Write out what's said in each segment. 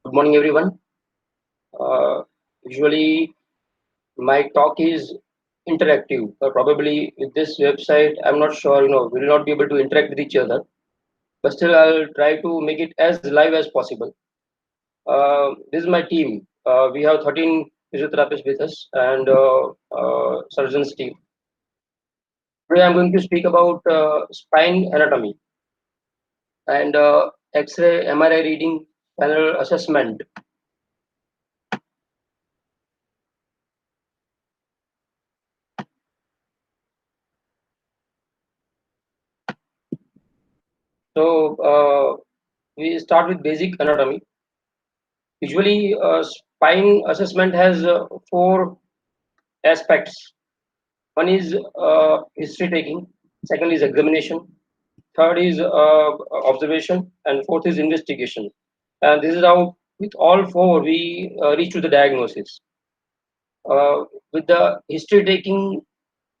Good morning, everyone. Uh, Usually, my talk is interactive. Probably with this website, I'm not sure. We will not be able to interact with each other. But still, I'll try to make it as live as possible. This is my team. We have 13 physiotherapists with us and surgeons team. Today, I'm going to speak about spine anatomy and X-ray, MRI reading, panel assessment. So we start with basic anatomy. Usually, spine assessment has four aspects. One is history taking, second is examination, third is observation, and fourth is investigation. And this is how, with all four, we reach to the diagnosis. With the history taking,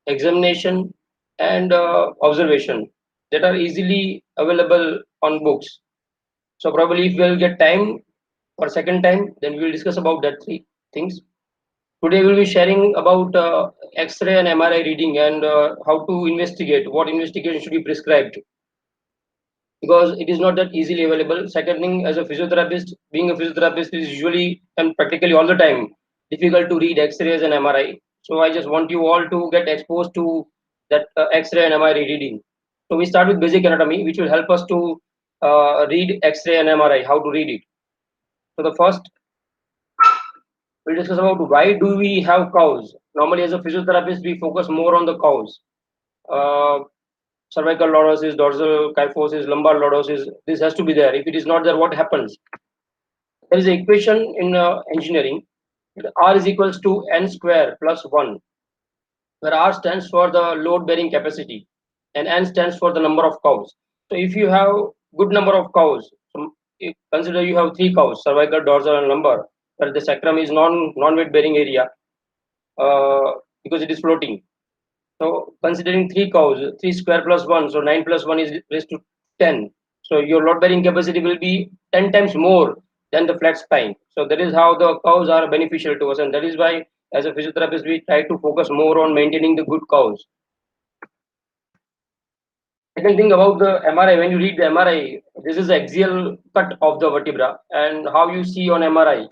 examination, and observation that are easily available on books. So probably if we'll get time for second time, then we will discuss about that three things. Today we'll be sharing about X-ray and MRI reading and how to investigate, what investigation should be prescribed, because it is not that easily available. Second thing, as a physiotherapist, being a physiotherapist is usually and practically all the time difficult to read X-rays and MRI. So I just want you all to get exposed to that X-ray and MRI reading. So we start with basic anatomy, which will help us to read X-ray and MRI, how to read it. So the first we'll discuss about why do we have cows. Normally, as a physiotherapist, we focus more on the cows. Uh, Cervical lordosis, dorsal kyphosis, lumbar lordosis. This has to be there. If it is not there, what happens? There is an equation in engineering. R is equals to n square plus 1, where R stands for the load bearing capacity and N stands for the number of cows. So if you have good number of cows, consider you have three cows, cervical, dorsal, and lumbar, where the sacrum is non weight bearing area because it is floating. So considering three cows, 3 square plus 1, so 9 plus 1 is raised to 10. So your load bearing capacity will be 10 times more than the flat spine. So that is how the cows are beneficial to us, and that is why as a physiotherapist we try to focus more on maintaining the good cows. Second thing about the MRI, when you read the MRI, this is the axial cut of the vertebra and how you see on MRI.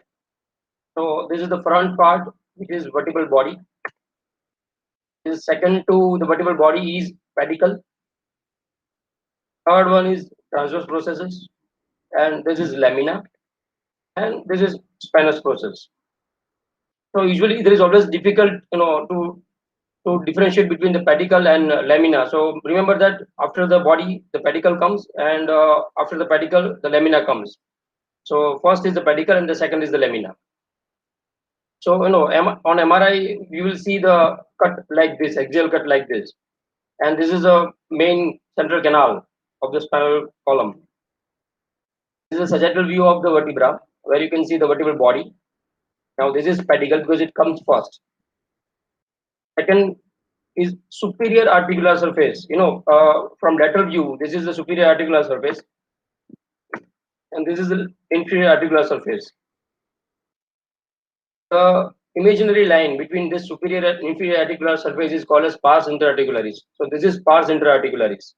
So this is the front part, which is vertebral body. This second to the vertebral body is pedicle. Third one is transverse processes, and this is lamina, and this is spinous process. So usually there is always difficult, to differentiate between the pedicle and lamina. So remember that after the body, the pedicle comes, and after the pedicle, the lamina comes. So first is the pedicle, and the second is the lamina. So on MRI, you will see the cut like this, axial cut like this, and this is a main central canal of the spinal column. This is a sagittal view of the vertebra, where you can see the vertebral body. Now this is pedicle because it comes first. Second is superior articular surface. From lateral view, this is the superior articular surface, and this is the inferior articular surface. The imaginary line between this superior and inferior articular surface is called as pars interarticularis. So this is pars interarticularis.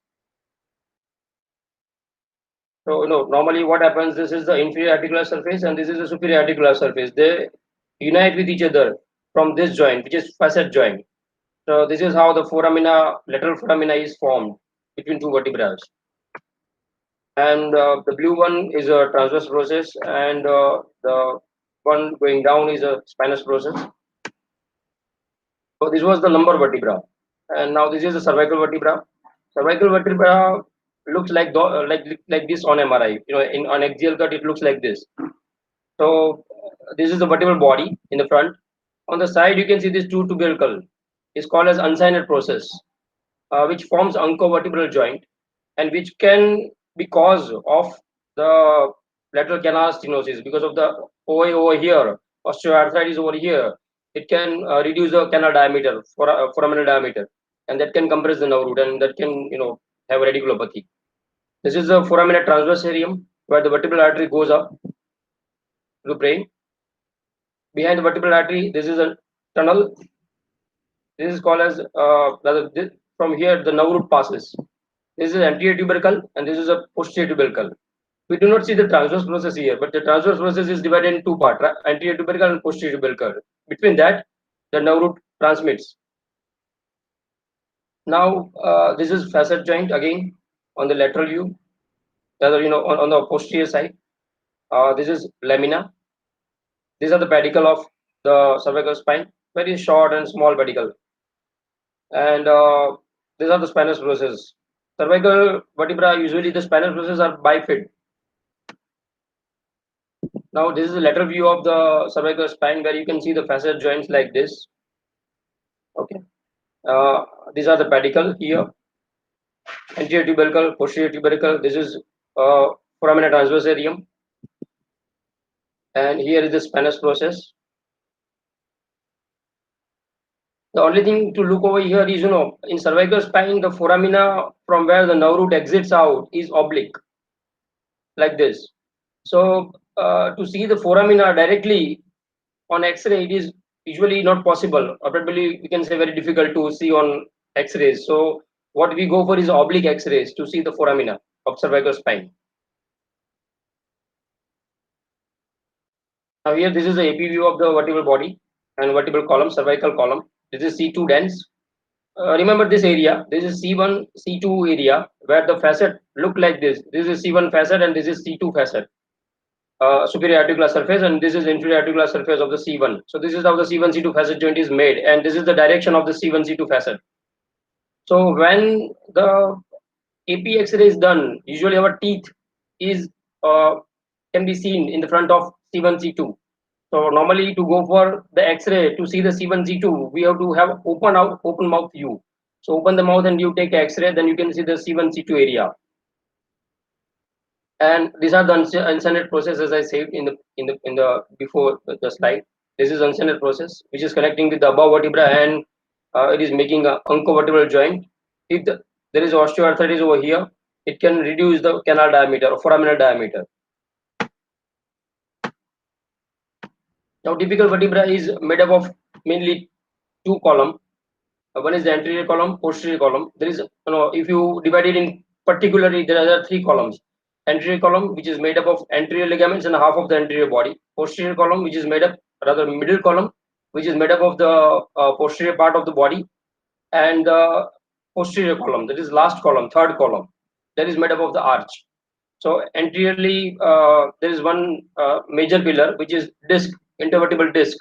So normally what happens? This is the inferior articular surface, and this is the superior articular surface. They unite with each other from this joint, which is facet joint. So this is how the foramina, lateral foramina is formed between two vertebrae. And the blue one is a transverse process, and the one going down is a spinous process. So this was the lumbar vertebra, and now this is the cervical vertebra. Cervical vertebra looks like this on MRI. In on axial cut, it looks like this. So this is the vertebral body in the front. On the side, you can see this two tubercle. It's called as uncinate process, which forms oncovertebral joint, and which can be cause of the lateral canal stenosis because of the OA over here, osteoarthritis over here. It can reduce the canal diameter, foraminal diameter, and that can compress the nerve root, and that can have radiculopathy. This is the foraminal transverse where the vertebral artery goes up. to the brain. Behind the vertebral artery, this is a tunnel. This is called as from here the nerve root passes. This is anterior tubercle and this is a posterior tubercle. We do not see the transverse process here, but the transverse process is divided in two parts: anterior tubercle and posterior tubercle. Between that, the nerve root transmits. Now, this is facet joint again on the lateral view, rather on the posterior side. This is lamina. These are the pedicle of the cervical spine, very short and small pedicle, and these are the spinous process. Cervical vertebra, usually the spinous process are bifid. Now this is the lateral view of the cervical spine where you can see the facet joints like this. Okay, these are the pedicle here, anterior tubercle, posterior tubercle. This is foramina transversarium, and here is the spinous process. The only thing to look over here is, in cervical spine, the foramina from where the nerve root exits out is oblique, like this. So to see the foramina directly on X-ray, it is usually not possible, or probably we can say very difficult to see on X-rays. So what we go for is oblique X-rays to see the foramina of cervical spine. Now here, this is the AP view of the vertebral body and vertebral column, cervical column. This is C2 dense. Remember this area. This is C1, C2 area where the facet look like this. This is C1 facet and this is C2 facet. Superior articular surface, and this is inferior articular surface of the C1. So this is how the C1 C2 facet joint is made, and this is the direction of the C1 C2 facet. So when the AP X-ray is done, usually our teeth is can be seen in the front of C1 C2. So normally to go for the X-ray to see the C1 C2, we have to have open mouth view. So open the mouth and you take X-ray, then you can see the C1 C2 area. And these are the uncentered process, as I said in the before the slide. This is uncentered process which is connecting with the above vertebra, and it is making a uncovertebral joint. If there is osteoarthritis over here, it can reduce the canal diameter or foraminal diameter. Now typical vertebra is made up of mainly two columns. One is the anterior column, posterior column. There is, if you divide it in particularly, there are three columns. Anterior column, which is made up of anterior ligaments and half of the anterior body. Posterior column, which is made up, rather middle column, which is made up of the posterior part of the body, and the posterior column, that is last column, third column, that is made up of the arch. So anteriorly, there is one major pillar, which is disc, intervertebral disc,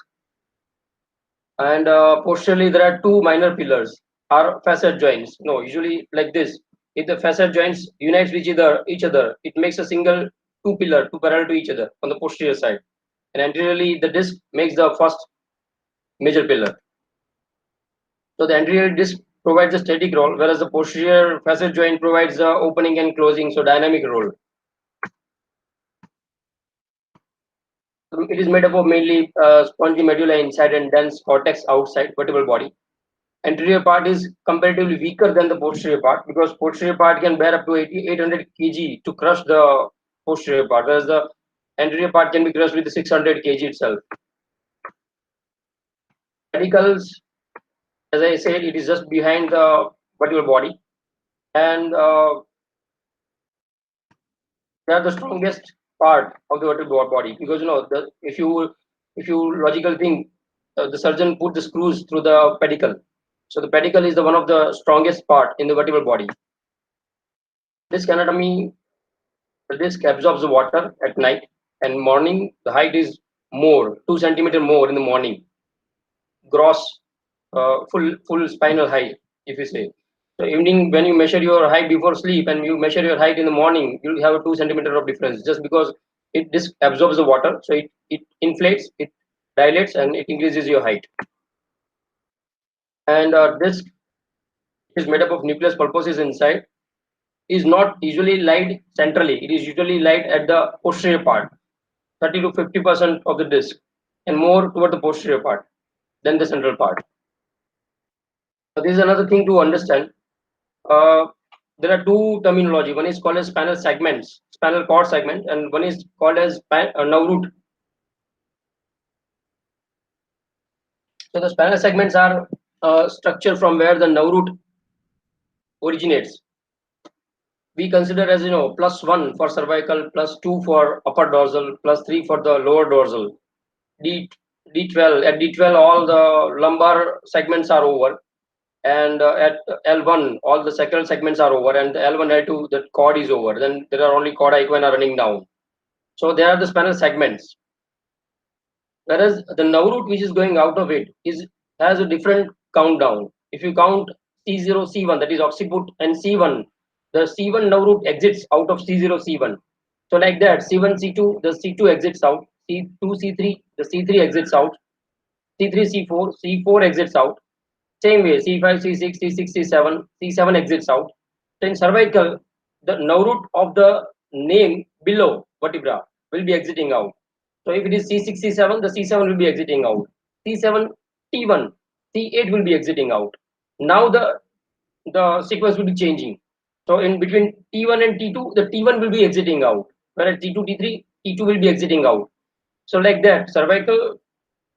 and posteriorly there are two minor pillars, are facet joints. No, usually like this. If the facet joints unites with each other, it makes a single two pillar, two parallel to each other on the posterior side. And anteriorly, the disc makes the first major pillar. So the anterior disc provides a static role, whereas the posterior facet joint provides the opening and closing, so dynamic role. It is made up of mainly spongy medulla inside and dense cortex outside vertebral body. Anterior part is comparatively weaker than the posterior part because posterior part can bear up to 800 kg to crush the posterior part, whereas the anterior part can be crushed with 600 kg itself. Pedicles, as I said, it is just behind the vertebral body, and they are the strongest part of the vertebral body because if you logical think, the surgeon put the screws through the pedicle. So the pedicle is the one of the strongest part in the vertebral body. Disc anatomy: the disc absorbs the water at night, and morning the height is more, 2 centimeter more in the morning. Gross, full spinal height, if you say. So evening, when you measure your height before sleep and you measure your height in the morning, you'll have a 2 centimeter of difference just because it disc absorbs the water, so it inflates, it dilates, and it increases your height. And disc is made up of nucleus pulposus inside, is not usually lied centrally. It is usually lied at the posterior part, 30 to 50% of the disc, and more toward the posterior part than the central part. So this is another thing to understand. Uh, there are two terminology. One is called as spinal segments, spinal cord segment, and one is called as nerve root. So the spinal segments are structure from where the nerve root originates. We consider as +1 for cervical, +2 for upper dorsal, +3 for the lower dorsal. D D12 at D12 all the lumbar segments are over, and at L1 all the sacral segments are over, and L1 L2 the cord is over. Then there are only chordae equina running down. So they are the spinal segments. Whereas the nerve root which is going out of it is has a different countdown. If you count C0 C1, that is occiput, and C1, the C1 nerve root exits out of C0 C1. So like that, C1 C2, the C2 exits out, C2 C3, the C3 exits out, C3 C4, C4 exits out. Same way, C5 C6 C6 C7, C7 exits out. So in cervical, the nerve root of the name below vertebra will be exiting out. So if it is C6, C7, the C7 will be exiting out. C7, T1, C8 will be exiting out. Now the sequence will be changing. So in between T1 and T2, the T1 will be exiting out. Whereas T2, T3, T2 will be exiting out. So like that, cervical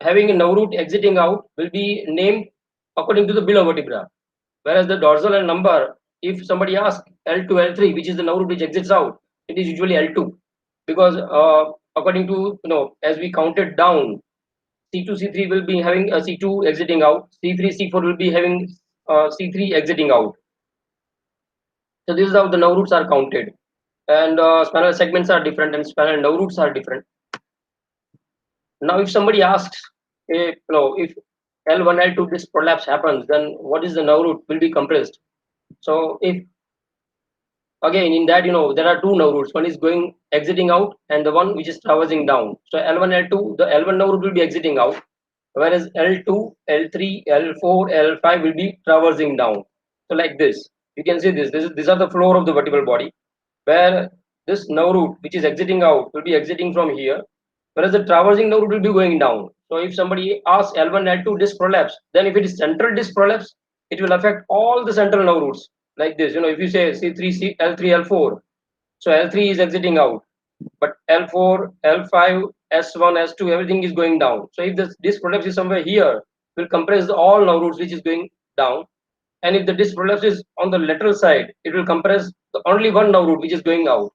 having a nerve root exiting out will be named according to the below vertebra. Whereas the dorsal and lumbar, if somebody asks L2, L3, which is the nerve root which exits out, it is usually L2, because according to as we counted down, C2, C3 will be having a C2 exiting out, C3, C4 will be having C3 exiting out. So this is how the nerve roots are counted, and spinal segments are different, and spinal nerve roots are different. Now, if somebody asks, if L1, L2 this prolapse happens, then what is the nerve root will be compressed. So if again in that there are two nerve roots, one is going exiting out and the one which is traversing down. So L1, L2, the L1 nerve root will be exiting out, whereas L2, L3, L4, L5 will be traversing down. So like this, you can see these are the floor of the vertebral body, where this nerve root which is exiting out will be exiting from here, whereas the traversing nerve root will be going down. So if somebody asks L1, L2 disc prolapse, then if it is central disc prolapse, it will affect all the central nerve roots like this. If you say C3, L3, L4, so L3 is exiting out, but L4, L5, S1, S2, everything is going down. So if this prolapse is somewhere here, will compress all nerve roots which is going down. And if the disc prolapse is on the lateral side, it will compress the only one nerve root which is going out.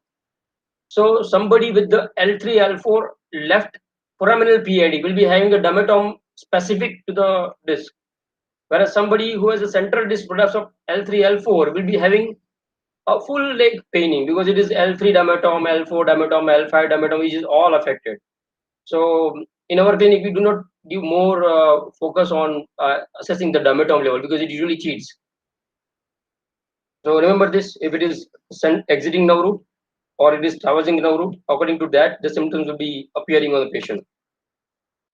So somebody with the L3, L4 left foraminal PID will be having a dermatome specific to the disc, whereas somebody who has a central disc prolapse of L3, L4 will be having a full leg paining, because it is L3 dermatome, L4 dermatome, L5 dermatome, which is all affected. So in our clinic, we do not give more focus on assessing the dermatome level, because it usually cheats. So remember this: if it is exiting nerve root or it is traversing nerve root, according to that, the symptoms will be appearing on the patient.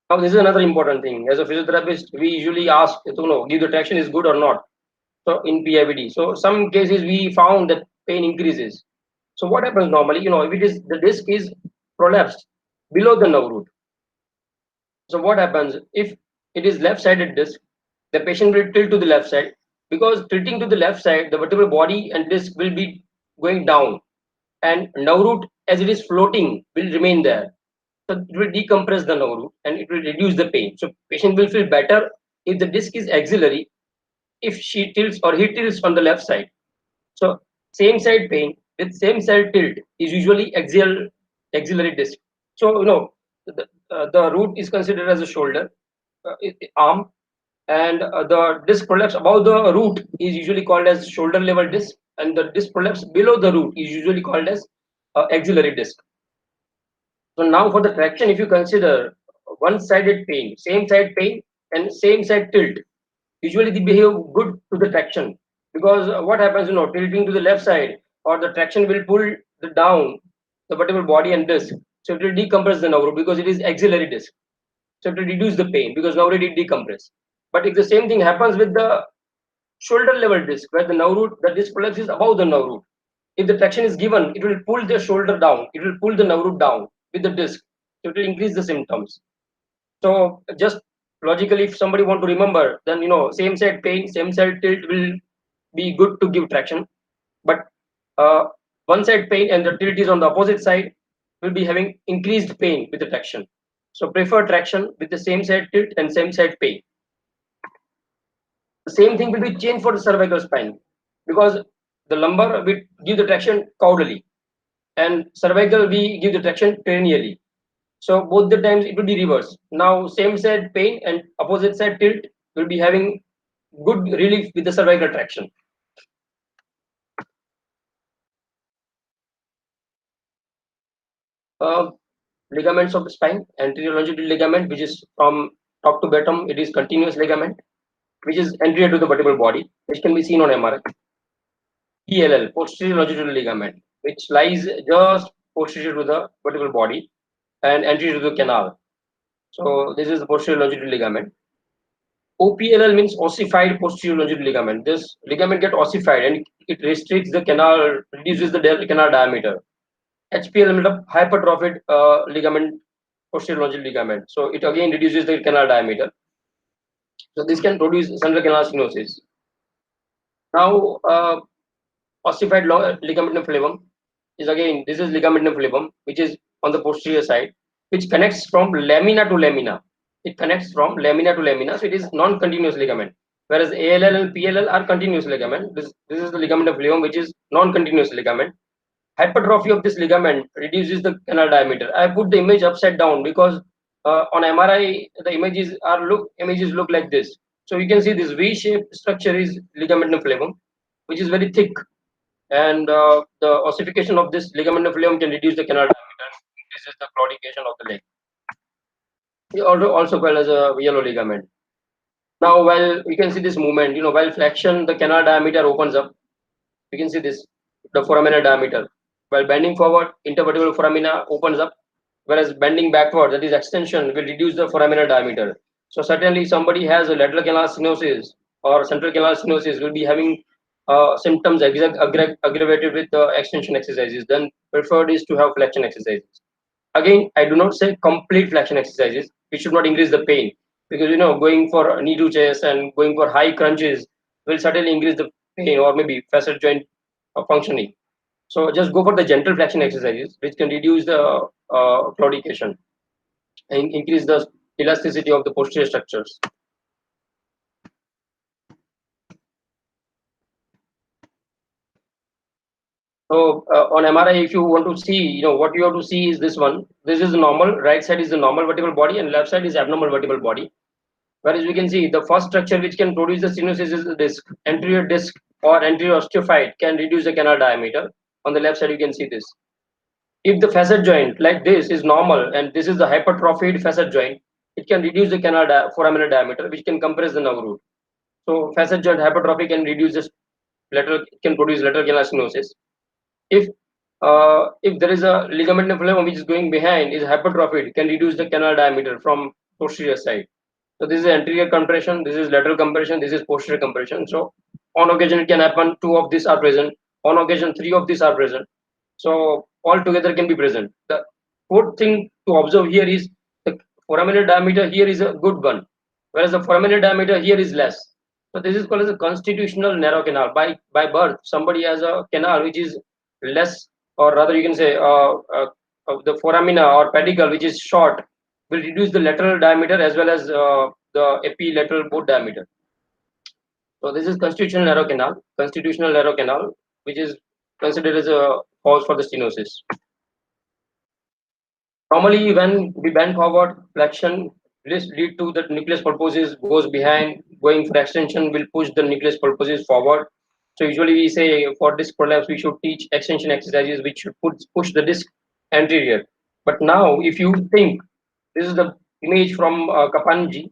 Now, this is another important thing. As a physiotherapist, we usually ask to know give the traction is good or not. So in PIVD, so some cases we found that pain increases. So what happens normally? If it is the disc is prolapsed below the nerve root. So what happens if it is left-sided disc? The patient will tilt to the left side, because tilting to the left side, the vertebral body and disc will be going down, and nerve root as it is floating will remain there. So it will decompress the nerve root and it will reduce the pain. So patient will feel better if the disc is axillary, if she tilts or he tilts on the left side. So same side pain with same side tilt is usually axillary disc. So the root is considered as a shoulder, arm, and the disc prolapse above the root is usually called as shoulder level disc, and the disc prolapse below the root is usually called as axillary disc. So now for the traction, if you consider one-sided pain, same side pain and same side tilt, usually they behave good to the traction, because what happens, tilting to the left side or the traction will pull the down the vertebral body and disc. So it will decompress the nerve root because it is axillary disc. So it will reduce the pain because now already decompress. But if the same thing happens with the shoulder level disc, where the nerve root, the disc prolapse is above the nerve root, if the traction is given, it will pull the shoulder down, it will pull the nerve root down with the disc. So it will increase the symptoms. So just logically, if somebody want to remember, then same side pain, same side tilt will be good to give traction. But uh, one side pain and the tilt is on the opposite side will be having increased pain with the traction. So prefer traction with the same side tilt and same side pain. same thing will be changed for the cervical spine, because the lumbar will give the traction caudally and cervical we give the traction cranially. So both the times it will be reversed. Now same side pain and opposite side tilt will be having good relief with the cervical traction. Uh, Ligaments of the spine, anterior longitudinal ligament, which is from top to bottom, it is continuous ligament, which is anterior to the vertebral body, which can be seen on MRI. PLL, posterior longitudinal ligament, which lies just posterior to the vertebral body and anterior to the canal. So this is the posterior longitudinal ligament. OPLL means ossified posterior longitudinal ligament. This ligament get ossified and it restricts the canal, reduces the canal diameter. HPL means hypertrophied ligament, posterior longitudinal ligament. So it again reduces the canal diameter. So this can produce central canal stenosis. Now, ossified ligamentum flavum is again, this is ligamentum flavum, which is on the posterior side, which connects from lamina to lamina. It connects from lamina to lamina, so it is non-continuous ligament. Whereas ALL and PLL are continuous ligament. This is the ligamentum flavum, which is non-continuous ligament. Hypertrophy of this ligament reduces the canal diameter. I put the image upside down because on MRI the images look like this. So you can see this V-shaped structure is ligamentum flavum, which is very thick, and the ossification of this ligamentum flavum can reduce the canal diameter. This is the claudication of the leg. Also called as a yellow ligament. Now, while you can see this movement, while flexion, the canal diameter opens up. You can see this, the foraminal diameter. While bending forward, intervertebral foramina opens up, whereas bending backward, that is extension, will reduce the foraminal diameter. So certainly somebody has a lateral canal stenosis or central canal stenosis will be having symptoms aggravated with extension exercises. Then preferred is to have flexion exercises. Again, I do not say complete flexion exercises. We should not increase the pain, because going for knee to chest and going for high crunches will certainly increase the pain or maybe facet joint functioning. So just go for the gentle flexion exercises, which can reduce the claudication and increase the elasticity of the posterior structures. So on MRI, if you want to see, what you have to see is this one. This is the normal. Right side is the normal vertebral body, and left side is abnormal vertebral body. Whereas we can see the first structure which can produce the stenosis is the disc. Anterior disc or anterior osteophyte can reduce the canal diameter. On the left side, you can see this. If the facet joint like this is normal and this is the hypertrophied facet joint, it can reduce the canal foraminal diameter, which can compress the nerve root. So facet joint hypertrophy can reduce this can produce lateral canal stenosis. If there is a ligamentum flavum which is going behind is hypertrophied, it can reduce the canal diameter from posterior side. So this is anterior compression, this is lateral compression, this is posterior compression. So on occasion it can happen two of these are present, on occasion three of these are present. So all together can be present. The fourth thing to observe here is the foraminal diameter here is a good one, whereas the foraminal diameter here is less. So this is called as a constitutional narrow canal. By birth, somebody has a canal which is less, or rather you can say the foramina or pedicle which is short will reduce the lateral diameter as well as the epilateral both diameter. So this is constitutional narrow canal, which is considered as a cause for the stenosis. Normally, when we bend forward, flexion this lead to the nucleus pulposus goes behind, going for extension will push the nucleus pulposus forward. So usually we say for disc prolapse, we should teach extension exercises which should push the disc anterior. But now, if you think this is the image from Kapanji,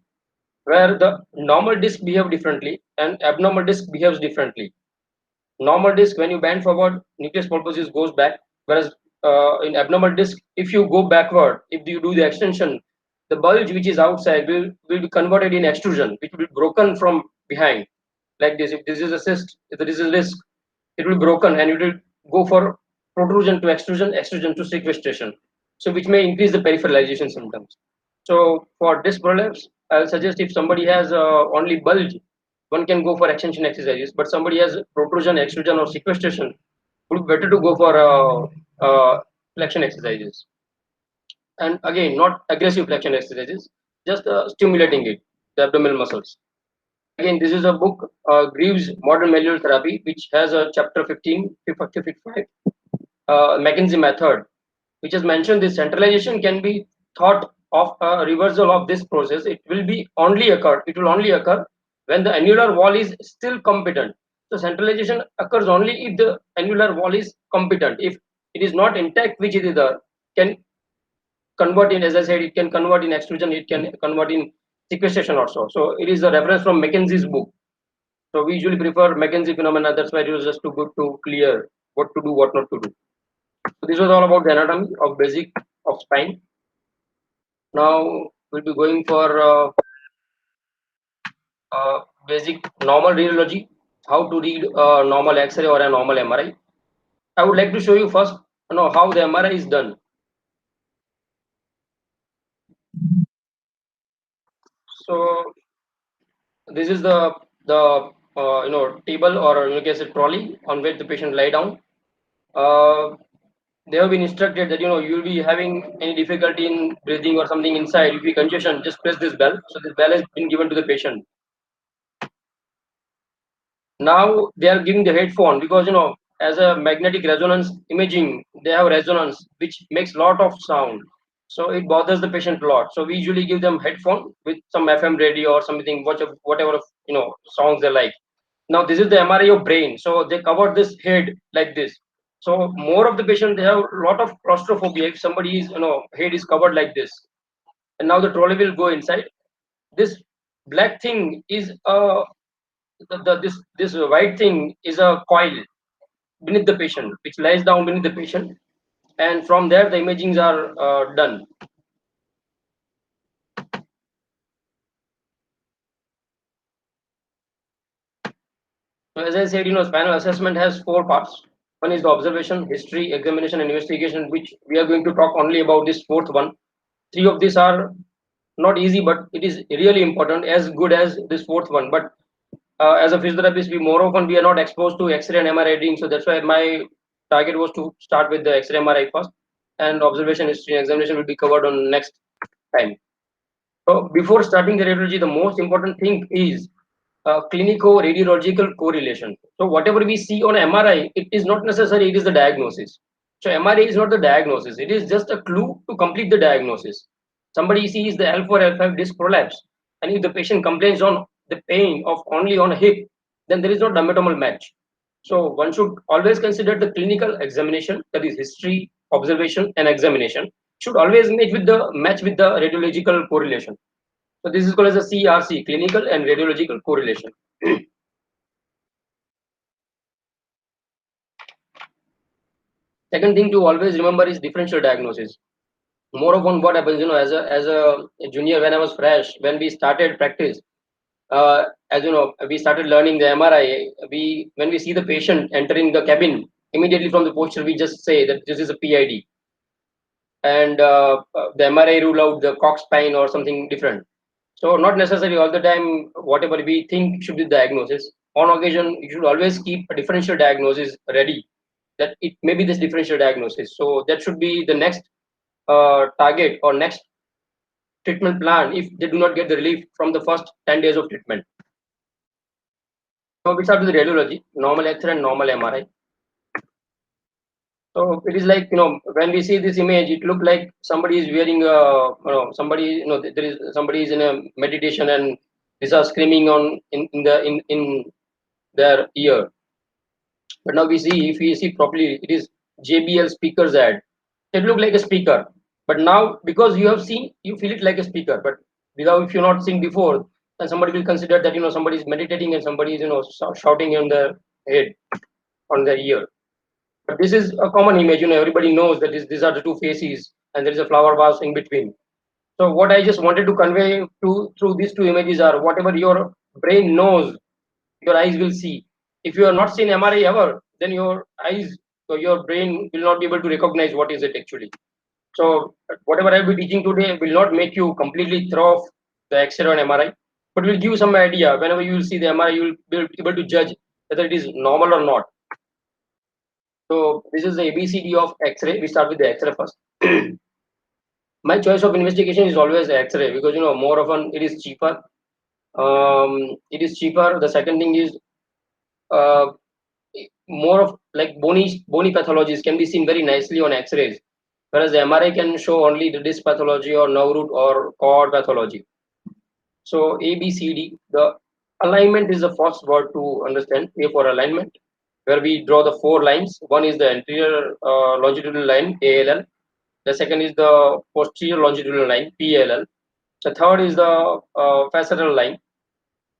where the normal disc behave differently and abnormal disc behaves differently. Normal disc, when you bend forward, nucleus pulposus goes back, whereas in abnormal disc, if you go backward, if you do the extension, the bulge which is outside will be converted in extrusion, which will be broken from behind, like this. If this is a cyst, if this is a disc, it will be broken and it will go for protrusion to extrusion, extrusion to sequestration. So which may increase the peripheralization symptoms. So for disc prolapse, I'll suggest if somebody has only bulge, one can go for extension exercises. But somebody has protrusion, extrusion, or sequestration, would be better to go for flexion exercises. And again, not aggressive flexion exercises, just stimulating it, the abdominal muscles. Again, this is a book, Greaves Modern Manual Therapy, which has a chapter 15, 55, McKinsey method, which has mentioned this centralization can be thought of a reversal of this process. It will only occur when the annular wall is still competent. So centralization occurs only if the annular wall is competent. If it is not intact, which is the can convert in, as I said, it can convert in extrusion, it can convert in sequestration also. So it is a reference from McKinsey's book. So we usually prefer McKinsey phenomena. That's why it was just too good to clear what to do, what not to do. So this was all about the anatomy of basic of spine. Now we'll be going for basic normal radiology, how to read a normal X-ray or a normal MRI. I would like to show you first, how the MRI is done. So this is the table, or in case a trolley on which the patient lie down. Uh, they have been instructed that you'll be having any difficulty in breathing or something inside, if you congestion, just press this bell. So this bell has been given to the patient. Now they are giving the headphone because as a magnetic resonance imaging, they have resonance which makes lot of sound, so it bothers the patient a lot. So we usually give them headphone with some FM radio or something, whatever songs they like. Now this is the MRI of brain, so they cover this head like this. So more of the patient, they have a lot of claustrophobia if somebody is head is covered like this. And now the trolley will go inside. This black thing is this white thing is a coil beneath the patient, which lies down beneath the patient, and from there the imagings are done. So as I said, spinal assessment has four parts. One is the observation, history, examination, and investigation, which we are going to talk only about this fourth one. Three of these are not easy, but it is really important, as good as this fourth one. But as a physiotherapist, we are not exposed to X-ray and MRI reading, so that's why my target was to start with the X-ray MRI first, and observation, history, and examination will be covered on next time. So before starting the radiology, the most important thing is clinico-radiological correlation. So whatever we see on MRI, it is not necessary it is the diagnosis. So MRI is not the diagnosis; it is just a clue to complete the diagnosis. Somebody sees the L4, L5 disc prolapse, and if the patient complains on the pain of only on a hip, then there is no dermatomal match. So one should always consider the clinical examination, that is history, observation, and examination should always match with the radiological correlation. So this is called as a CRC, clinical and radiological correlation. Second thing to always remember is differential diagnosis. More often what happens, as a junior, when I was fresh, when we started practice, as we started learning the MRI. When we see the patient entering the cabin, immediately from the posture, we just say that this is a PID, and the MRI rule out the Cox spine or something different. So not necessarily all the time whatever we think should be diagnosis. On occasion, you should always keep a differential diagnosis ready. That it may be this differential diagnosis. So that should be the next target or next treatment plan if they do not get the relief from the first 10 days of treatment. Now we start with the radiology, normal X-ray and normal MRI. So it is like when we see this image, it look like somebody is wearing there is somebody is in a meditation and these are screaming in their ear. But now we see, if we see properly, it is JBL speakers ad. It look like a speaker, but now because you have seen, you feel it like a speaker. But without, if you not seen before, then somebody will consider that somebody is meditating and somebody is shouting on their head, on their ear. But this is a common image. Everybody knows that these are the two faces, and there is a flower vase in between. So what I just wanted to convey through these two images are whatever your brain knows, your eyes will see. If you have not seen MRI ever, then your eyes, so your brain will not be able to recognize what is it actually. So whatever I'll be teaching today will not make you completely throw off the X-ray and MRI, but will give you some idea. Whenever you will see the MRI, you will be able to judge whether it is normal or not. So this is the ABCD of X-ray. We start with the X-ray first. My choice of investigation is always X-ray because more often it is cheaper. It is cheaper. The second thing is uh, more of like bony pathologies can be seen very nicely on X-rays, whereas the MRI can show only the disc pathology or nerve root or cord pathology. So A, B, C, D. The alignment is the first word to understand. A for alignment, where we draw the four lines. One is the anterior longitudinal line ALL. The second is the posterior longitudinal line PLL. The third is the facetal line,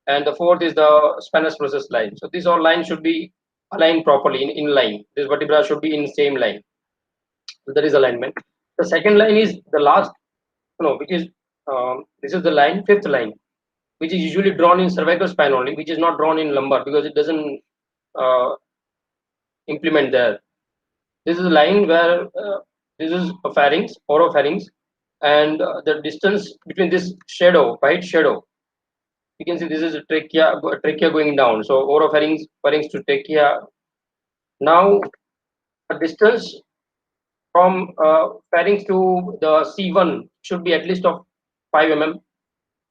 and the fourth is the spinous process line. So these all lines should be aligned properly in line. This vertebra should be in same line. So there is alignment. The second line is the last, no, which is this is the line, fifth line, which is usually drawn in cervical spine only, which is not drawn in lumbar because it doesn't uh, implement there. This is a line where this is a pharynx, oropharynx, and the distance between this shadow, white shadow, you can see this is a trachea going down. So oropharynx, pharynx to trachea. Now, the distance from pharynx to the C1 should be at least of 5 mm.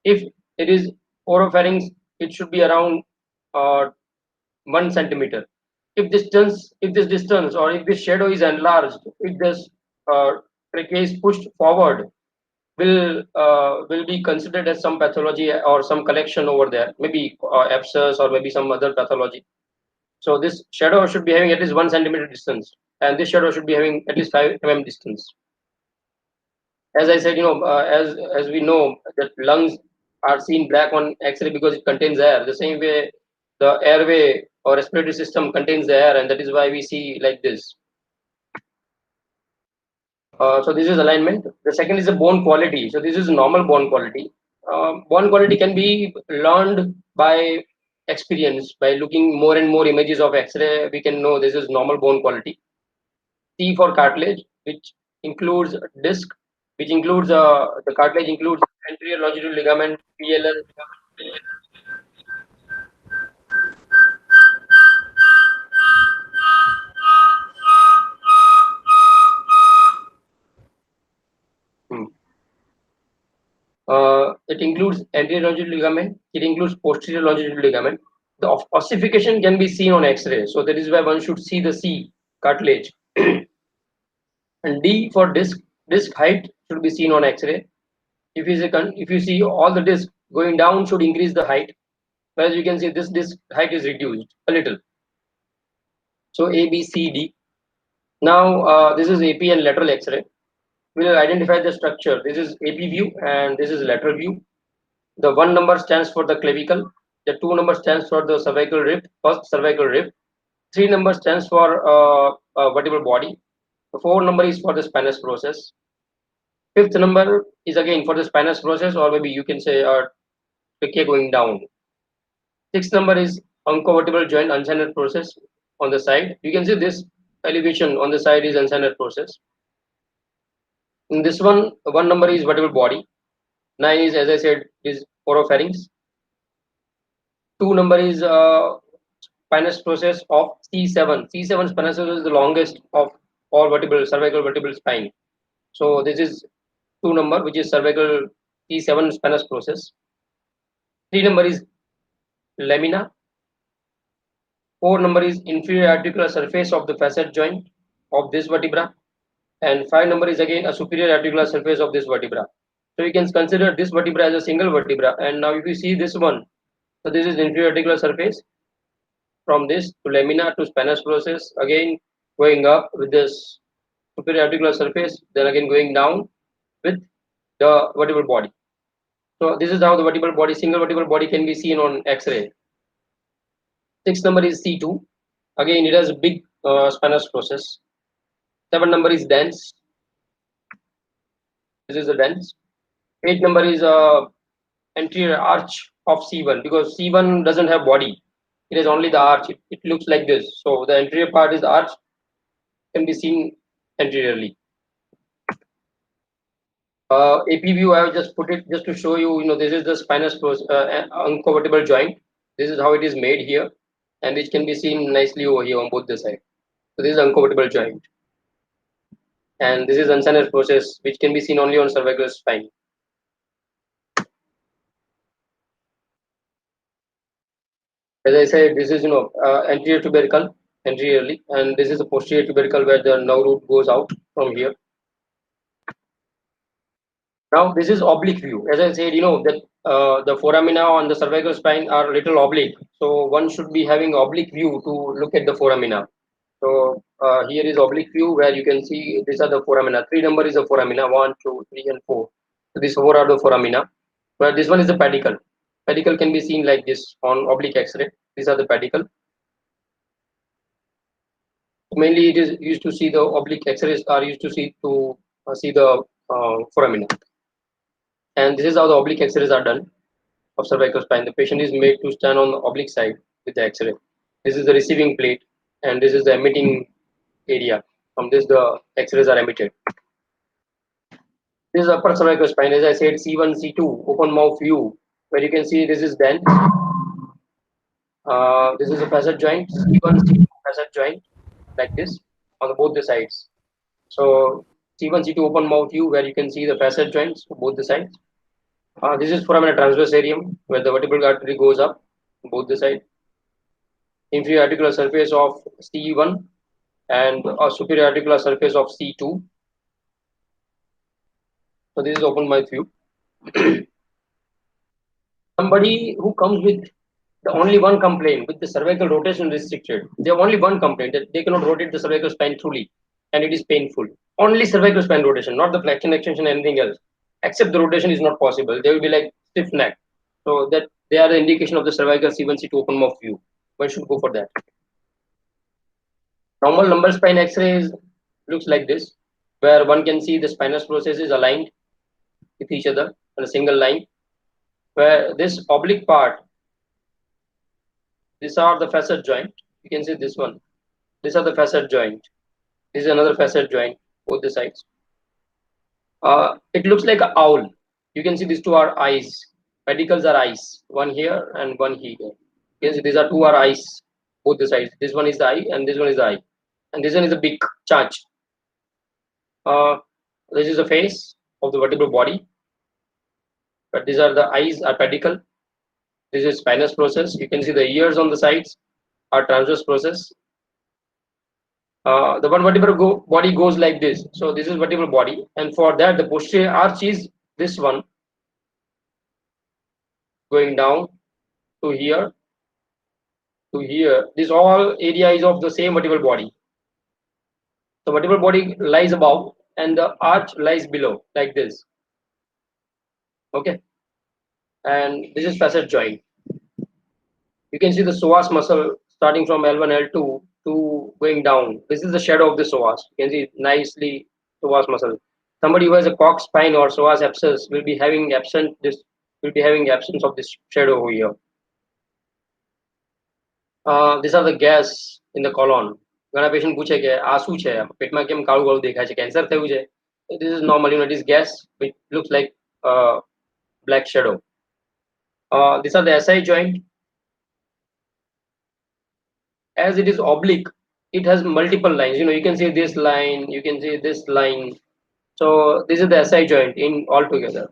If it is oropharynx, it should be around 1 centimeter. If this distance or if this shadow is enlarged, if this uh, trachea is pushed forward, will be considered as some pathology or some collection over there, maybe abscess or maybe some other pathology. So this shadow should be having at least 1 centimeter distance, and this shadow should be having at least 5 mm distance. As I said, as we know that lungs are seen black on X-ray because it contains air. The same way, the airway or respiratory system contains the air, and that is why we see like this. So this is alignment. The second is the bone quality. So this is normal bone quality. Bone quality can be learned by experience. By looking more and more images of X-ray, we can know this is normal bone quality. C for cartilage, which includes disc, which includes the cartilage includes anterior longitudinal ligament, PLL. Hmm. It includes anterior longitudinal ligament. It includes posterior longitudinal ligament. The ossification can be seen on X-ray, so that is why one should see the C cartilage. And D for disc height should be seen on X-ray. If you see all the disc going down should increase the height, whereas you can see this disc height is reduced a little. So A, B, C, D. Now this is AP and lateral X-ray. We will identify the structure. This is AP view and this is lateral view. The 1 number stands for the clavicle. The 2 number stands for the cervical rib, first cervical rib. 3 number stands for vertebral body. The 4 number is for the spinous process. Fifth number is again for the spinous process, or maybe you can say trachea going down. Sixth number is oncovertebral joint uncinate process on the side. You can see this elevation on the side is uncinate process. In this one number is vertebral body. 9 is, as I said, is oropharynx. 2 number is spinous process of C7. C7 spinous process is the longest of all cervical vertebral spine. So this is 2 number, which is cervical C7 spinous process. 3 number is lamina. 4 number is inferior articular surface of the facet joint of this vertebra. And 5 number is again a superior articular surface of this vertebra. So you can consider this vertebra as a single vertebra. And now if you see this one, so this is inferior articular surface from this to lamina to spinous process, again going up with this superior articular surface, then again going down with the vertebral body. So this is how the vertebral body, single vertebral body can be seen on X-ray. 6 number is C2. Again, it has a big spinous process. 7 number is dense. This is the dense. 8 number is anterior arch of C1 because C1 doesn't have body. It is only the arch. It looks like this. So the anterior part is the arch, can be seen anteriorly. AP view, I have just put it just to show you, this is the spinous uncovertebral joint. This is how it is made here, and which can be seen nicely over here on both the sides. So this is uncovertebral joint, and this is uncinate process, which can be seen only on cervical spine. As I said, this is anterior tubercle anteriorly, and this is the posterior tubercle where the nerve root goes out from here. Now this is oblique view. As I said, that the foramina on the cervical spine are little oblique, so one should be having oblique view to look at the foramina. So here is oblique view where you can see these are the foramina. 3 number is the foramina, 1, 2, 3, and 4. So these 4 are the foramina. But this one is the pedicle. Pedicle can be seen like this on oblique X-ray. These are the pedicle. Mainly, it is used to see the oblique X-rays are used to see the foramina. And this is how the oblique X-rays are done of cervical spine. The patient is made to stand on the oblique side with the X-ray. This is the receiving plate, and this is the emitting area. From this, the X-rays are emitted. This is upper cervical spine. As I said, C1, C2, open mouth view, where you can see this is dent. This is a facet joint, C1, C2 facet joint, like this on both the sides. So C1, C2 open mouth view, where you can see the facet joints on both the sides. This is foramina transversarium, where the vertebral artery goes up on both the sides. Inferior articular surface of C1 and a superior articular surface of C2. So this is open mouth view. Somebody who comes with the only one complaint with the cervical rotation restricted, they have only one complaint that they cannot rotate the cervical spine truly and it is painful. Only cervical spine rotation, not the flexion, extension, anything else. Except the rotation is not possible. They will be like stiff neck. So that they are the indication of the cervical C1, C2 open mouth view. One should go for that. Normal lumbar spine X-rays looks like this, where one can see the spinous process is aligned with each other on a single line, where this oblique part, these are the facet joint. You can see this one. These are the facet joint. This is another facet joint, both the sides. It looks like an owl. You can see these two are eyes. Pedicles are eyes. One here and one here. You can see these are two are eyes, both the sides. This one is the eye and this one is the eye. And this one is a big charge. This is the face of the vertebral body. But these are the eyes are pedicle. This is spinous process. You can see the ears on the sides are transverse process. The one vertebral body goes like this. So this is vertebral body, and for that the posterior arch is this one going down to here to here. This all area is of the same vertebral body. The vertebral body lies above and the arch lies below like this. Okay, and this is facet joint. You can see the psoas muscle starting from L1, L2 to going down. This is the shadow of the psoas. You can see nicely psoas muscle. Somebody who has a Cox spine or psoas abscess will be having absence of this shadow over here. These are the gas in the colon. ઘણા patient પૂછે કે આ શું છે પેટમાં કેમ કાળું કાળું દેખાય છે કેન્સર થયું છે. This is normal, it is gas which looks like black shadow. These are the SI joint. As it is oblique, it has multiple lines. You can see this line, you can see this line. So this is the SI joint in all together.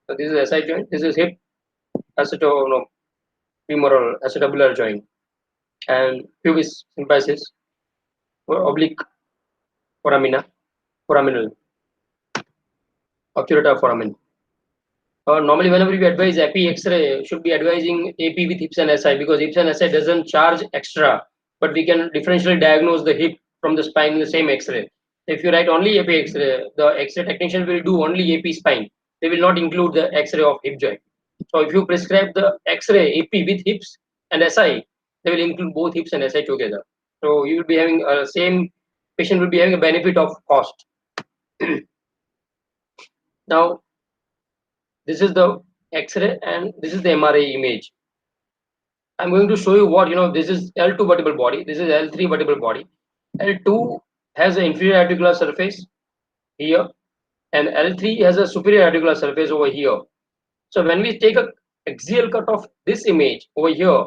So this is the SI joint. This is hip femoral acetabular joint and pubis symphysis or oblique foraminal obturator foramen. Normally, whenever we advise epi X-ray, should be advising AP with hips and SI because hips and SI doesn't charge extra, but we can differentially diagnose the hip from the spine in the same X-ray. If you write only AP X-ray, the X-ray technician will do only AP spine. They will not include the X-ray of hip joint. So if you prescribe the X-ray AP with hips and SI, they will include both hips and SI together. So you will be having same patient will be having a benefit of cost. Now, this is the X-ray and this is the MRI image. I'm going to show you what this is L2 vertebral body. This is L3 vertebral body. L2 has an inferior articular surface here, and L3 has a superior articular surface over here. So when we take a axial cut of this image over here,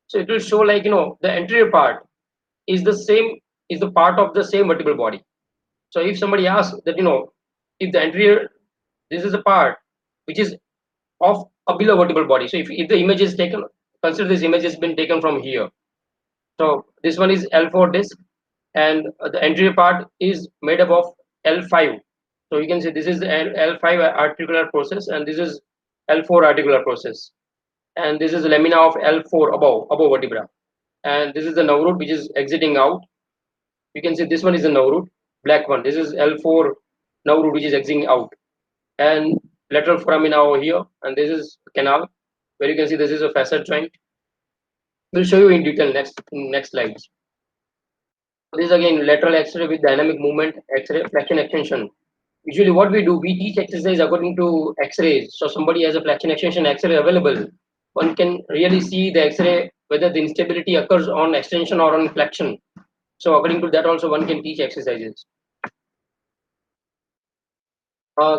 so it will show like the anterior part is the part of the same vertebral body. So if somebody asks that if the anterior, this is a part which is of a below vertebral body. So if the image is taken consider this image has been taken from here. So this one is L4 disc, and the anterior part is made up of L5. So you can see this is the L5 articular process, and this is L4 articular process, and this is the lamina of L4 above vertebra, and this is the nerve root which is exiting out. You can see this one is the nerve root, black one. This is L4 nerve root which is exiting out, and lateral foramina over here, and this is canal where you can see this is a facet joint. We'll show you in detail next slides. This is again lateral X-ray with dynamic movement, X-ray flexion extension. Usually what we do, we teach exercise according to X-rays. So somebody has a flexion extension X-ray available. One can really see the X-ray whether the instability occurs on extension or on flexion. So according to that also one can teach exercises.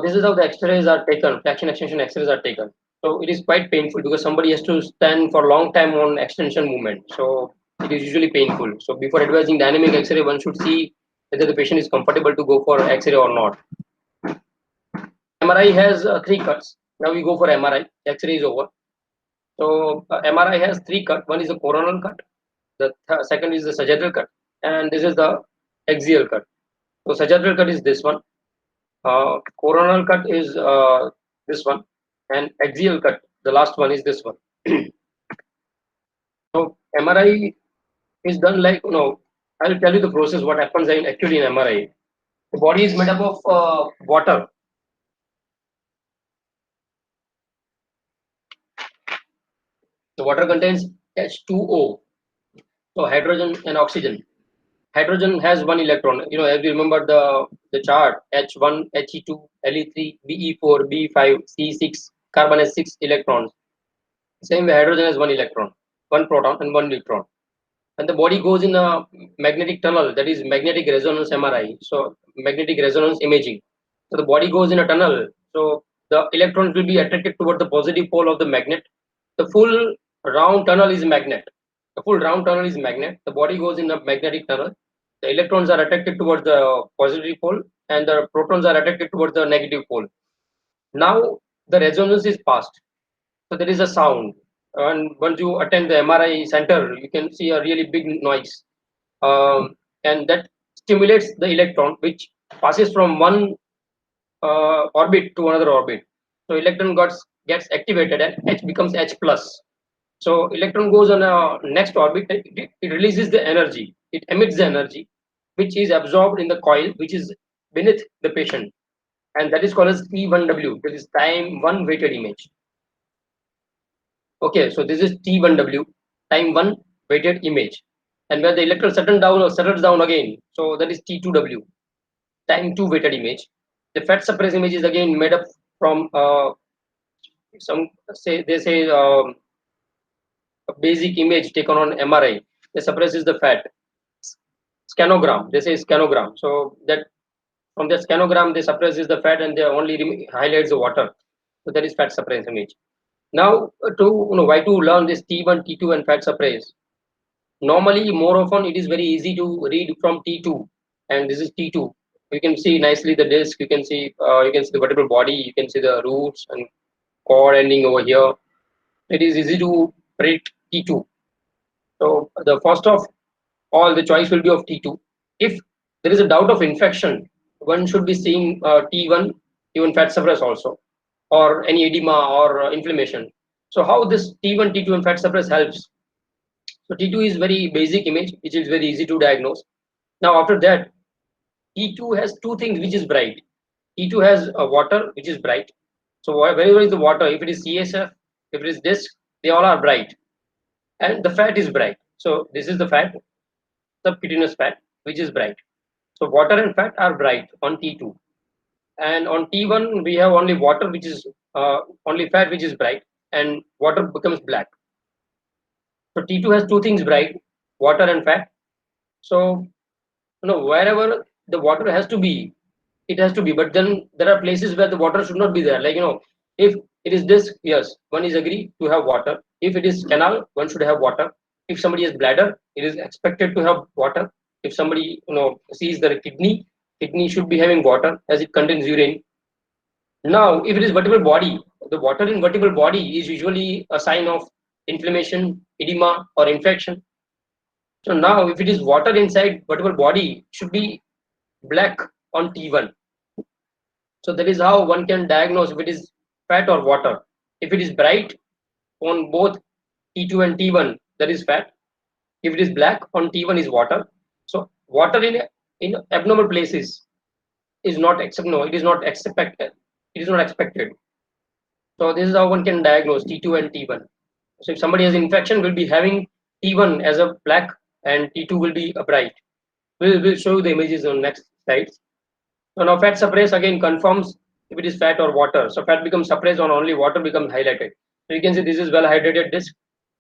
This is how the X-rays are taken, flexion extension X-rays are taken. So it is quite painful because somebody has to stand for a long time on extension movement. So it is usually painful. So before advising dynamic X-ray, one should see whether the patient is comfortable to go for X-ray or not. MRI has 3 cuts. Now we go for MRI. X-ray is over. So MRI has 3 cuts. One is the coronal cut. The second is the sagittal cut, and this is the axial cut. So sagittal cut is this one. Coronal cut is this one, and axial cut, the last one, is this one. So MRI is done like, I'll tell you the process what happens actually in MRI. The body is made up of water. The water contains H2O, so hydrogen and oxygen. Hydrogen has 1 electron. As you remember the chart, H1, He2, Le3, Be4, Be5, C6. Carbon has 6 electrons. Same way, hydrogen has 1 electron, 1 proton, and 1 neutron. And the body goes in a magnetic tunnel, that is magnetic resonance MRI. So magnetic resonance imaging. So the body goes in a tunnel. So the electrons will be attracted toward the positive pole of the magnet. The full round tunnel is magnet. The full round tunnel is magnet. The body goes in a magnetic tunnel. The electrons are attracted towards the positive pole, and the protons are attracted towards the negative pole. Now the resonance is passed. So there is a sound. And once you attend the MRI center, you can see a really big noise. And that stimulates the electron, which passes from one orbit to another orbit. So electron gets activated and H becomes H plus. So electron goes on a next orbit. It releases the energy. It emits the energy, which is absorbed in the coil, which is beneath the patient, and that is called as T1W. That is time one weighted image. Okay, so this is T1W, time one weighted image, and where the electron settles down again. So that is T2W, time two weighted image. The fat suppressed image is again made up from a basic image taken on MRI. They suppresses the fat. Scanogram, they say scanogram. So that from the scanogram they suppresses the fat and they only highlights the water. So that is fat suppressed image. Now why to learn this T1, T2 and fat suppress? Normally, more often it is very easy to read from T2, and this is T2. You can see nicely the disc. You can see the vertebral body. You can see the roots and cord ending over here. It is easy to predict T2. So the first of all, the choice will be of T2. If there is a doubt of infection, one should be seeing T1, even fat suppress also, or any edema or inflammation. So how this T1, T2 and fat suppress helps? So T2 is very basic image, which is very easy to diagnose. Now after that, T2 has two things which is bright. T2 has water which is bright. So wherever is the water, if it is CSF, if it is disc, they all are bright. And the fat is bright. So this is the fat, subcutaneous fat, which is bright. So water and fat are bright on T2. And on T1, we have only water, which is only fat, which is bright, and water becomes black. So T2 has two things bright, water and fat. So wherever the water has to be, it has to be. But then there are places where the water should not be there. Like if it is disc, yes, one is agree to have water. If it is canal, one should have water. If somebody has bladder, it is expected to have water. If somebody sees the kidney should be having water as it contains urine. Now, if it is vertebral body, the water in vertebral body is usually a sign of inflammation, edema, or infection. So now, if it is water inside vertebral body, it should be black on T1. So that is how one can diagnose if it is fat or water. If it is bright on both T2 and T1, that is fat. If it is black on T1 is water. So water in abnormal places is not accept no, it is not expected. It is not expected. So this is how one can diagnose T2 and T1. So if somebody has infection, will be having T1 as a black and T2 will be a bright. We'll show you the images on next slides. So now fat suppress again confirms if it is fat or water. So fat becomes suppressed on only water becomes highlighted. So you can see this is well hydrated disc,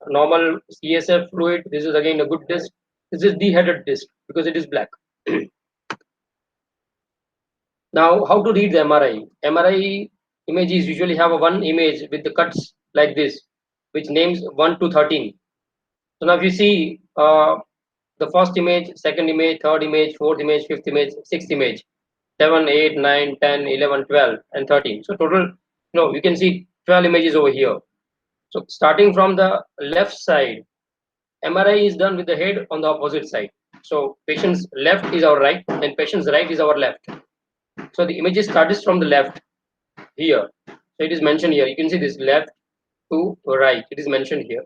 normal CSF fluid. This is again a good disc. This is dehydrated disc because it is black. Now, how to read the MRI? MRI images usually have a one image with the cuts like this, which names 1 to 13. So now if you see the first image, second image, third image, fourth image, fifth image, sixth image, 7, 8, 9, 10, 11, 12, and 13. So total, you can see 12 images over here. So starting from the left side, MRI is done with the head on the opposite side. So patient's left is our right and patient's right is our left. So the image starts from the left here. So it is mentioned here. You can see this left to right. It is mentioned here.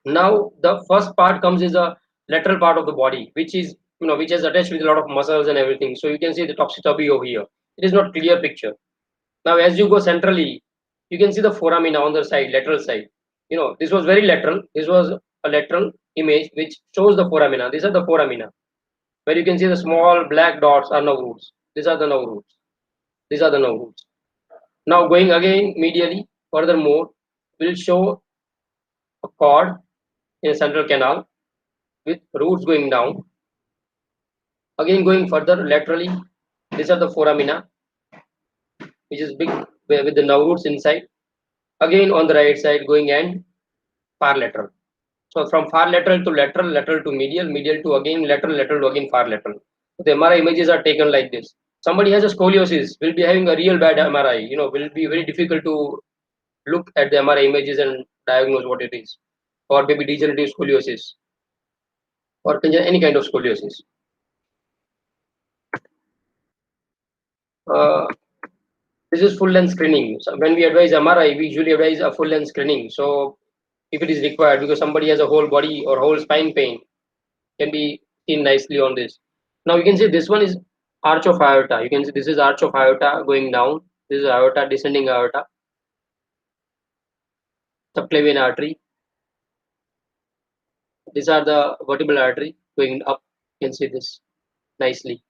Now the first part comes is the lateral part of the body, which is which is attached with a lot of muscles and everything. So you can see the topsy-turvy over here. It is not clear picture. Now as you go centrally, you can see the foramina on the side, lateral side. This was very lateral. This was a lateral image which shows the foramina. These are the foramina, where you can see the small black dots are nerve roots. These are the nerve roots. These are the nerve roots. Now going again medially, furthermore, will show a cord in a central canal with roots going down. Again going further laterally, these are the foramina, which is big with the nerve roots inside. Again on the right side going and far lateral. So from far lateral to lateral, lateral to medial, medial to again lateral, lateral to again far lateral. So the MRI images are taken like this. Somebody has a scoliosis, will be having a real bad MRI. Will be very difficult to look at the MRI images and diagnose what it is, or maybe degenerative scoliosis, or any kind of scoliosis. Uh, this is full length screening. So when we advise MRI, we usually advise a full length screening. So if it is required, because somebody has a whole body or whole spine pain, can be seen nicely on this. Now you can see this one is arch of aorta. You can see this is arch of aorta going down. This is aorta, descending aorta, subclavian artery. These are the vertebral artery going up. You can see this nicely.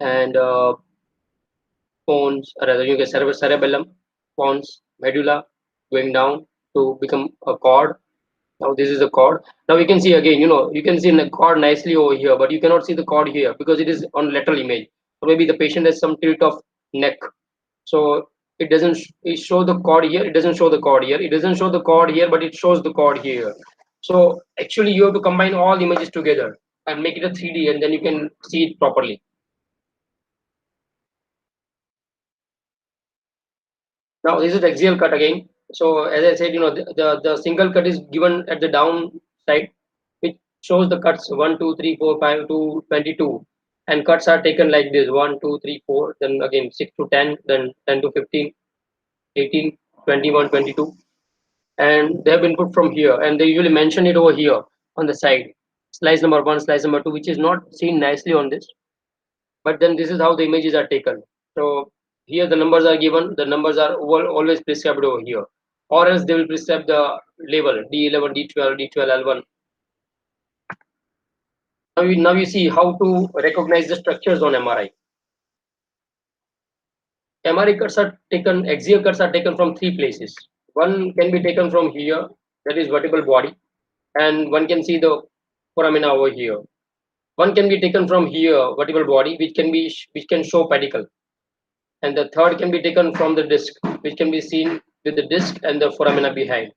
And pons, or rather you can cerebellum, pons, medulla going down to become a cord. Now this is the cord. Now you can see again, you can see the cord nicely over here, but you cannot see the cord here because it is on lateral image. Or maybe the patient has some tilt of neck. So it doesn't it show the cord here, it doesn't show the cord here, it doesn't show the cord here, but it shows the cord here. So actually you have to combine all the images together and make it a 3D, and then you can see it properly. Now this is the axial cut again. So as I said, the single cut is given at the down side, which shows the cuts 1, 2, 3, 4, 5 to 22, and cuts are taken like this 1, 2, 3, 4, then again 6 to 10, then 10 to 15, 18, 21, 22, and they have been put from here, and they usually mention it over here on the side, slice number 1, slice number 2, which is not seen nicely on this, but then this is how the images are taken. So here the numbers are given, the numbers are always prescribed over here, or else they will prescribe the label D11, D12, D12, L1. Now you see how to recognize the structures on MRI. MRI cuts are taken, axial cuts are taken from three places. One can be taken from here, that is vertebral body, and one can see the foramina over here. One can be taken from here, vertebral body, which can show pedicle, and the third can be taken from the disc, which can be seen with the disc and the foramina behind.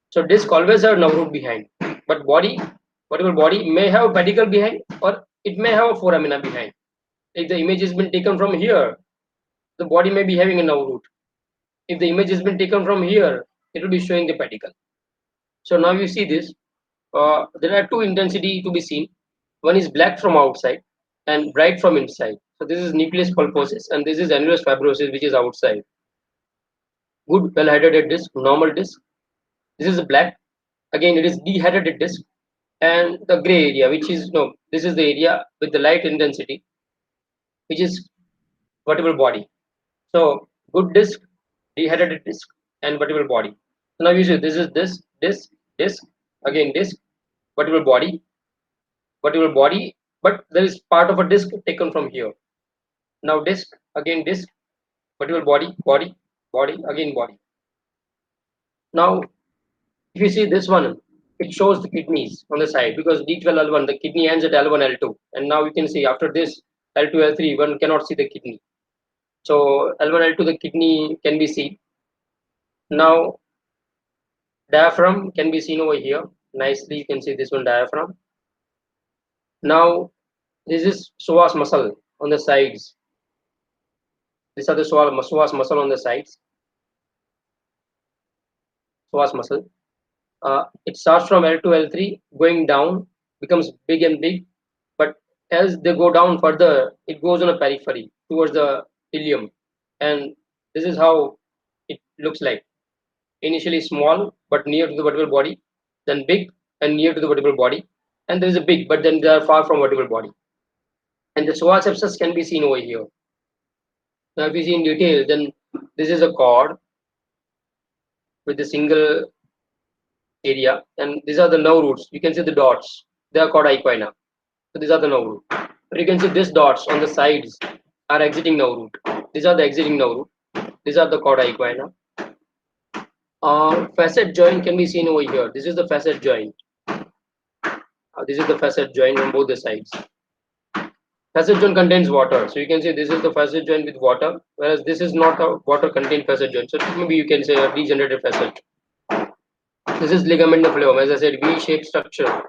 So disc always have nerve root behind, but vertebral body may have pedicle behind, or it may have a foramina behind. If the image has been taken from here, the body may be having a nerve root. If the image has been taken from here, it will be showing the pedicle. So now you see this. There are two intensity to be seen. One is black from outside and bright from inside. So this is nucleus pulposus and this is annulus fibrosus, which is outside. Good well-hydrated disc, normal disc. This is black. Again, it is dehydrated disc, and the gray area, which is no. This is the area with the light intensity, which is vertebral body. So good disc, dehydrated disc, and vertebral body. So now you see this is disc, again disc, vertebral body, but there is part of a disc taken from here. Now disc, again disc, vertebral body, again body. Now if you see this one, it shows the kidneys on the side because D12L1, the kidney ends at L1, L2. And now you can see after this L2, L3, one cannot see the kidney. So L1, L2, the kidney can be seen. Now diaphragm can be seen over here. Nicely, you can see this one diaphragm. Now this is psoas muscle on the sides. These are the psoas muscle on the sides. Psoas muscle. It starts from L2, L3, going down, becomes big and big, but as they go down further, it goes on a periphery towards the ileum, and this is how it looks like. Initially small, but near to the vertebral body, then big and near to the vertebral body, and there is a big, but then they are far from vertebral body. And the psoas sepsis can be seen over here. Now, if you see in detail, then this is a cord with a single area, and these are the nerve roots. You can see the dots; they are called equina. So these are the nerve root. But you can see these dots on the sides are exiting nerve root. These are the exiting nerve root. These are the cauda equina. Facet joint can be seen over here. This is the facet joint. This is the facet joint on both the sides. Facet joint contains water. So you can say this is the facet joint with water, whereas this is not a water contained facet joint. So maybe you can say a degenerated facet. This is ligamentum flavum. As I said, V-shaped structure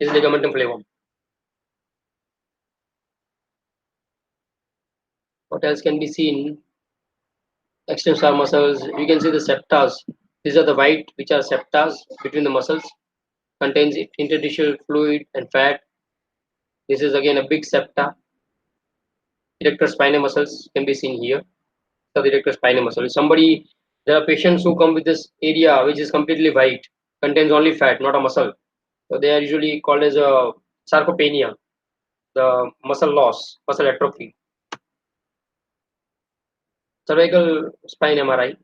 is ligamentum flavum. What else can be seen? Extensor muscles. You can see the septas. These are the white, which are septas between the muscles. Contains interstitial fluid and fat. This is again a big septa. Erector spinae muscles can be seen here. So the erector spinae muscle. Somebody, there are patients who come with this area which is completely white, contains only fat, not a muscle. So they are usually called as a sarcopenia, the muscle loss, muscle atrophy. Cervical spine MRI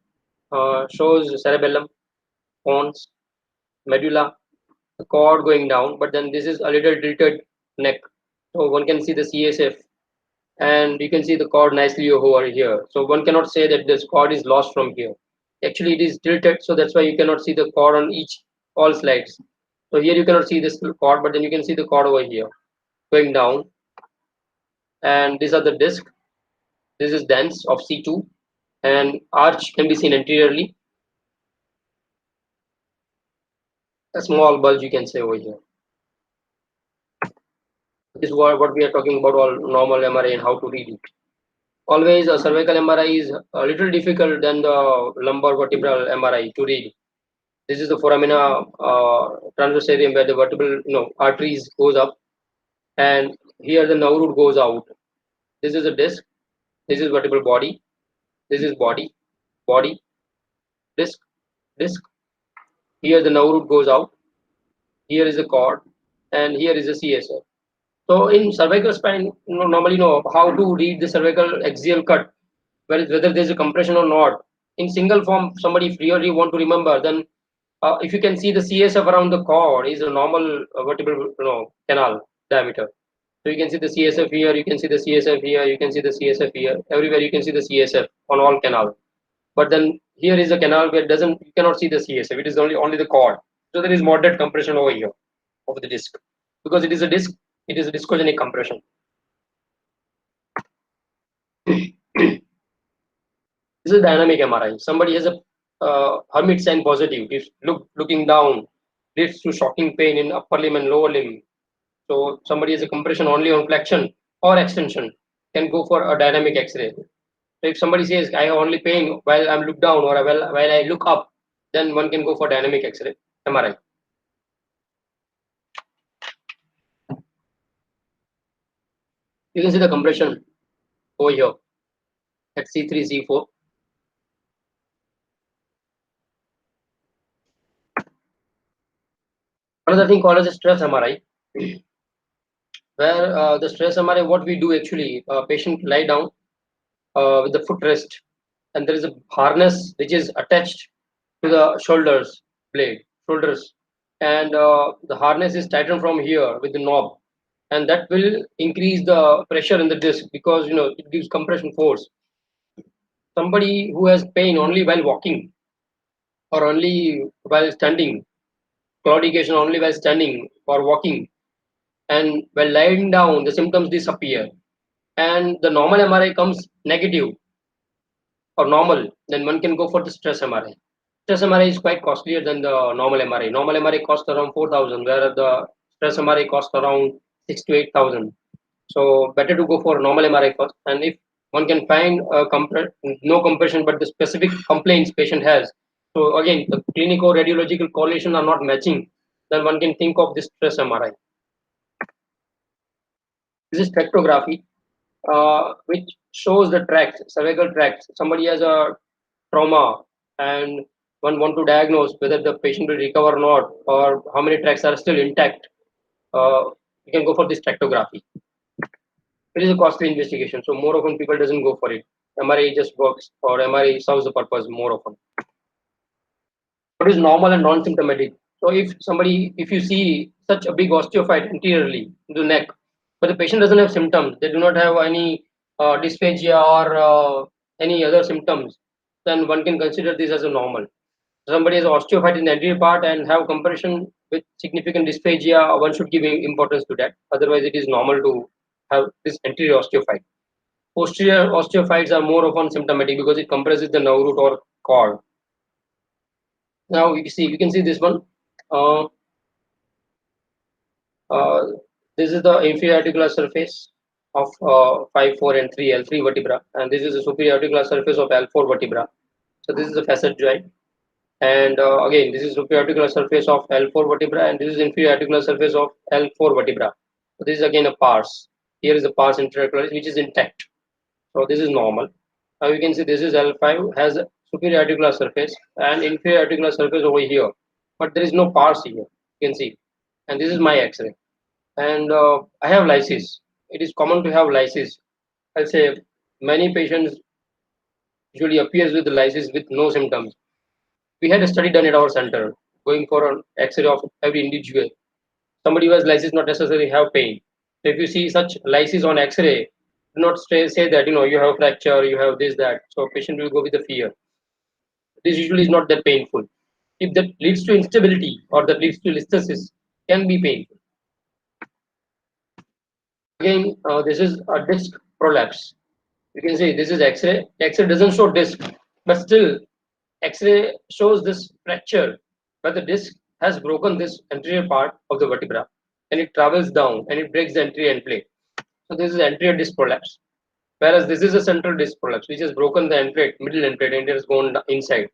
shows cerebellum, pons, medulla, the cord going down, but then this is a little tilted neck. So one can see the CSF and you can see the cord nicely over here. So one cannot say that this cord is lost from here. Actually, it is tilted, so that's why you cannot see the cord on all slides. So here you cannot see this cord, but then you can see the cord over here going down. And these are the disc. This is dens of C2, and arch can be seen anteriorly. A small bulge you can say over here. This is what we are talking about, all normal MRI and how to read it. Always a cervical MRI is a little difficult than the lumbar vertebral MRI to read. This is the foramina transversarium where the vertebral arteries goes up, and here the nerve root goes out. This is a disc. This is vertebral body. This is body, disc, disc. Here the nerve root goes out. Here is the cord, and here is the CSF. So in cervical spine, normally know how to read the cervical axial cut, whether there is a compression or not. In single form, somebody really want to remember, then if you can see the CSF around the cord is a normal vertebral canal diameter. So you can see the CSF here, you can see the CSF here, you can see the CSF here. Everywhere you can see the CSF on all canal. But then here is a canal where you cannot see the CSF. It is only the cord. So there is moderate compression over here of the disc. Because it is a disc, it is a discogenic compression. This is dynamic MRI. Somebody has a Hermit sign positive. If looking down leads to shocking pain in upper limb and lower limb. So somebody has a compression only on flexion or extension can go for a dynamic X-ray. So if somebody says I have only pain while I'm look down or while I look up, then one can go for dynamic X-ray, MRI. You can see the compression over here at C3, C4. Another thing called as a stress MRI, where the stress MRI, what we do actually, patient lie down with the foot rest, and there is a harness which is attached to the shoulders, and the harness is tightened from here with the knob, and that will increase the pressure in the disc because it gives compression force. Somebody who has pain only while walking or only while standing, claudication only while standing or walking, and while lying down, the symptoms disappear. And the normal MRI comes negative or normal, then one can go for the stress MRI. Stress MRI is quite costlier than the normal MRI. Normal MRI costs around 4,000, whereas the stress MRI costs around 6 to 8,000. So better to go for normal MRI first. And if one can find no compression, but the specific complaints patient has, so again the clinical radiological correlation are not matching, then one can think of this stress MRI. This is spectrography, which shows the tracts, cervical tracts. Somebody has a trauma, and one want to diagnose whether the patient will recover or not, or how many tracts are still intact. You can go for this spectrography. It is a costly investigation, so more often people doesn't go for it. MRI just works, or MRI serves the purpose more often. What is normal and non-symptomatic? So if you see such a big osteophyte anteriorly to the neck, but the patient doesn't have symptoms, they do not have any dysphagia or any other symptoms, then one can consider this as a normal. Somebody has osteophyte in the anterior part and have compression with significant dysphagia, one should give importance to that. Otherwise, it is normal to have this anterior osteophyte. Posterior osteophytes are more often symptomatic because it compresses the nerve root or cord. Now we can see this one. Uh, uh, this is the inferior articular surface of 5, 4, and 3 L3 vertebra, and this is the superior articular surface of L4 vertebra. So this is the facet joint, and again this is superior articular surface of L4 vertebra, and this is inferior articular surface of L4 vertebra. So this is again a pars. Here is the pars interarticularis which is intact. So this is normal. Now you can see this is L5 has a superior articular surface and inferior articular surface over here, but there is no pars here. You can see, and this is my X-ray, and I have lysis. It is common to have lysis. I'll say many patients usually appears with lysis with no symptoms. We had a study done at our center, going for an X-ray of every individual. Somebody who has lysis not necessarily have pain. So if you see such lysis on X-ray, do not say that you have fracture, you have this that. So patient will go with the fear. This usually is not that painful. If that leads to instability or that leads to listhesis, can be painful. Again, this is a disc prolapse. You can see this is X-ray. X-ray doesn't show disc, but still X-ray shows this fracture where the disc has broken this anterior part of the vertebra and it travels down and it breaks the anterior end plate. So this is anterior disc prolapse. Whereas this is a central disc prolapse, which has broken the end plate, middle end plate, and it has gone inside.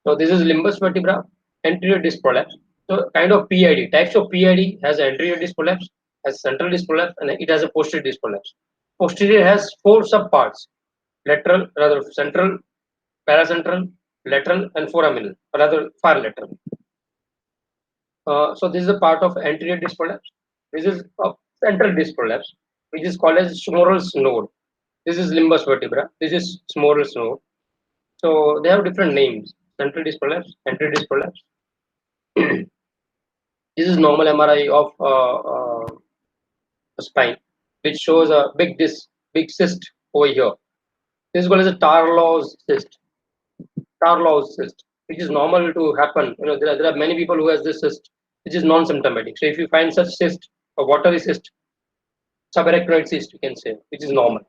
So this is limbus vertebra, anterior disc prolapse. So kind of PID, types of PID has anterior disc prolapse, has central disc prolapse, and it has a posterior disc prolapse. Posterior has 4 subparts: lateral, rather central, paracentral, lateral, and foraminal, or rather far lateral. So this is a part of anterior disc prolapse. This is a central disc prolapse, which is called as Schmorl's node. This is limbus vertebra. This is Schmorl's node. So they have different names: central disc prolapse, anterior disc prolapse. This is normal MRI of spine, which shows a big cyst over here. This is called as a Tarlow's cyst. Tarlow's cyst, which is normal to happen. There are many people who has this cyst, which is non-symptomatic. So if you find such cyst, a watery cyst, subarachnoid cyst, you can say, which is normal.